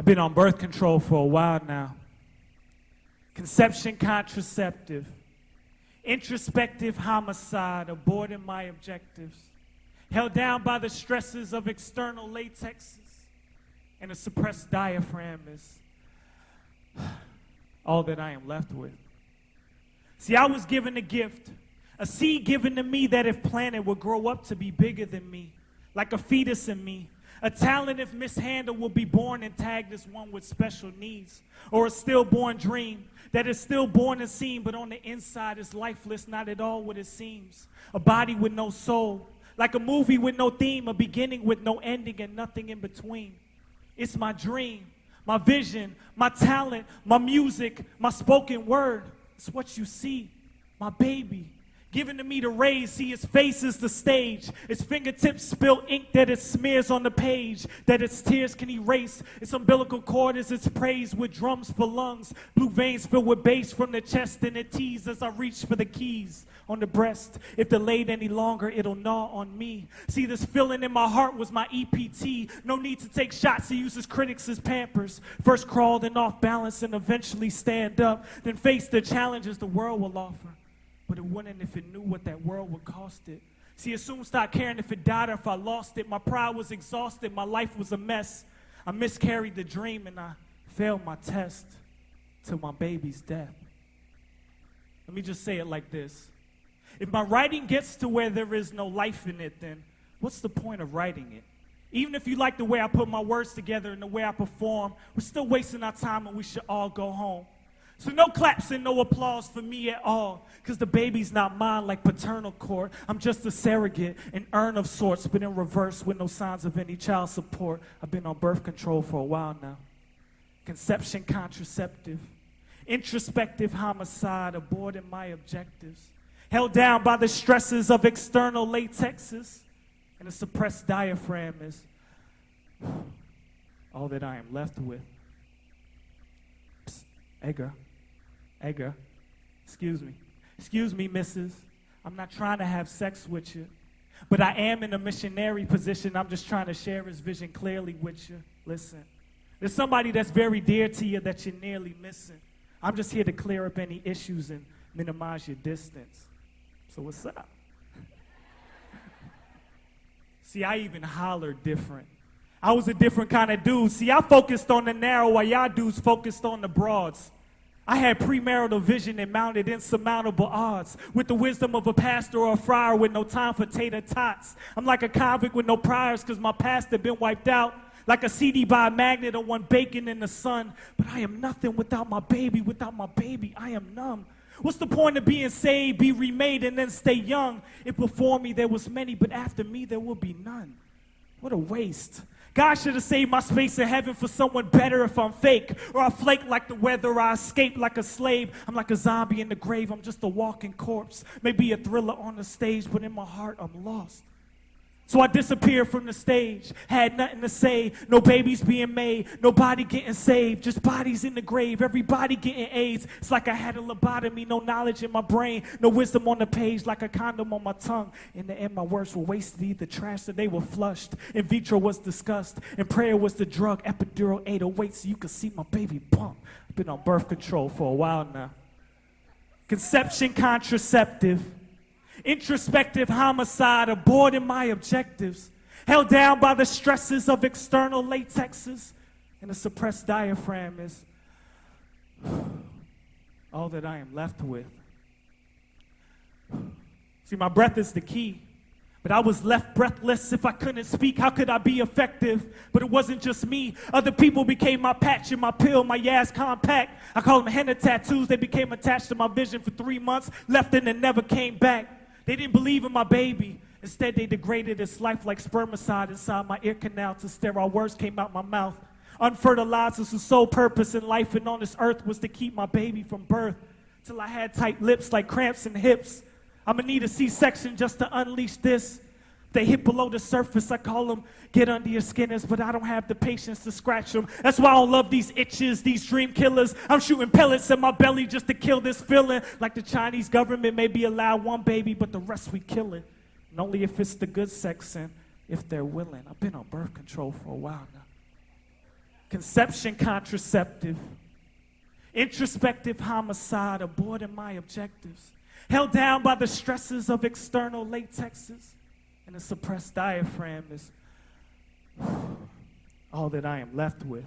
I've been on birth control for a while now. Conception contraceptive. Introspective homicide, aborting my objectives. Held down by the stresses of external latexes. And a suppressed diaphragm is all that I am left with. See, I was given a gift. A seed given to me that if planted would grow up to be bigger than me. Like a fetus in me. A talent if mishandled will be born and tagged as one with special needs. Or a stillborn dream that is stillborn and seen, but on the inside is lifeless, not at all what it seems. A body with no soul. Like a movie with no theme, a beginning with no ending and nothing in between. It's my dream, my vision, my talent, my music, my spoken word. It's what you see, my baby. Given to me to raise, see his face is the stage. His fingertips spill ink that it smears on the page, that its tears can erase. Its umbilical cord is its praise with drums for lungs. Blue veins filled with bass from the chest and it tease as I reach for the keys on the breast. If delayed any longer, it'll gnaw on me. See, this feeling in my heart was my EPT. No need to take shots, he uses critics as pampers. First crawl, then off balance, and eventually stand up. Then face the challenges the world will offer. But it wouldn't if it knew what that world would cost it. See, it soon stopped caring if it died or if I lost it. My pride was exhausted, my life was a mess. I miscarried the dream and I failed my test till my baby's death. Let me just say it like this. If my writing gets to where there is no life in it, then what's the point of writing it? Even if you like the way I put my words together and the way I perform, we're still wasting our time and we should all go home. So no claps and no applause for me at all, because the baby's not mine like paternal court. I'm just a surrogate, an urn of sorts, but in reverse with no signs of any child support. I've been on birth control for a while now. Conception contraceptive. Introspective homicide, aborting my objectives. Held down by the stresses of external latexes, and a suppressed diaphragm is all that I am left with. Psst, Edgar. Edgar, excuse me, missus. I'm not trying to have sex with you, but I am in a missionary position. I'm just trying to share his vision clearly with you. Listen, there's somebody that's very dear to you that you're nearly missing. I'm just here to clear up any issues and minimize your distance. So what's up? See, I even hollered different. I was a different kind of dude. See, I focused on the narrow while y'all dudes focused on the broads. I had premarital vision and mounted insurmountable odds with the wisdom of a pastor or a friar with no time for tater tots. I'm like a convict with no priors because my past had been wiped out. Like a CD by a magnet or one baking in the sun. But I am nothing without my baby. Without my baby, I am numb. What's the point of being saved, be remade, and then stay young? If before me there was many, but after me there will be none. What a waste. God should have saved my space in heaven for someone better if I'm fake. Or I flake like the weather, or I escape like a slave. I'm like a zombie in the grave, I'm just a walking corpse. Maybe a thriller on the stage, but in my heart I'm lost. So I disappeared from the stage, had nothing to say, no babies being made, nobody getting saved, just bodies in the grave, everybody getting AIDS. It's like I had a lobotomy, no knowledge in my brain, no wisdom on the page, like a condom on my tongue. In the end, my words were wasted, either trash or they were flushed. In vitro was discussed, and prayer was the drug, epidural 808 so you could see my baby bump. I've been on birth control for a while now. Conception contraceptive. Introspective homicide, aborting my objectives. Held down by the stresses of external latexes. And a suppressed diaphragm is all that I am left with. See, my breath is the key. But I was left breathless. If I couldn't speak, how could I be effective? But it wasn't just me. Other people became my patch and my pill, my Yaz compact. I call them henna tattoos. They became attached to my vision for 3 months, left and then never came back. They didn't believe in my baby. Instead, they degraded its life like spermicide inside my ear canal till sterile words came out my mouth. Unfertilized was the sole purpose in life and on this earth was to keep my baby from birth. Till I had tight lips like cramps in hips. I'ma need a C-section just to unleash this. They hit below the surface, I call them get under your skinners, but I don't have the patience to scratch them. That's why I don't love these itches, these dream killers. I'm shooting pellets in my belly just to kill this feeling. Like the Chinese government maybe allow one baby, but the rest we killing. And only if it's the good sex and if they're willing. I've been on birth control for a while now. conception contraceptive, introspective homicide, aborting my objectives, held down by the stresses of external latexes, and a suppressed diaphragm is all that I am left with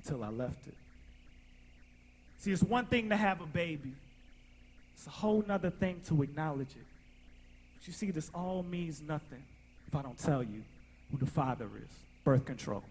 until I left it. See, it's one thing to have a baby. It's a whole nother thing to acknowledge it. But you see, this all means nothing if I don't tell you who the father is. Birth control.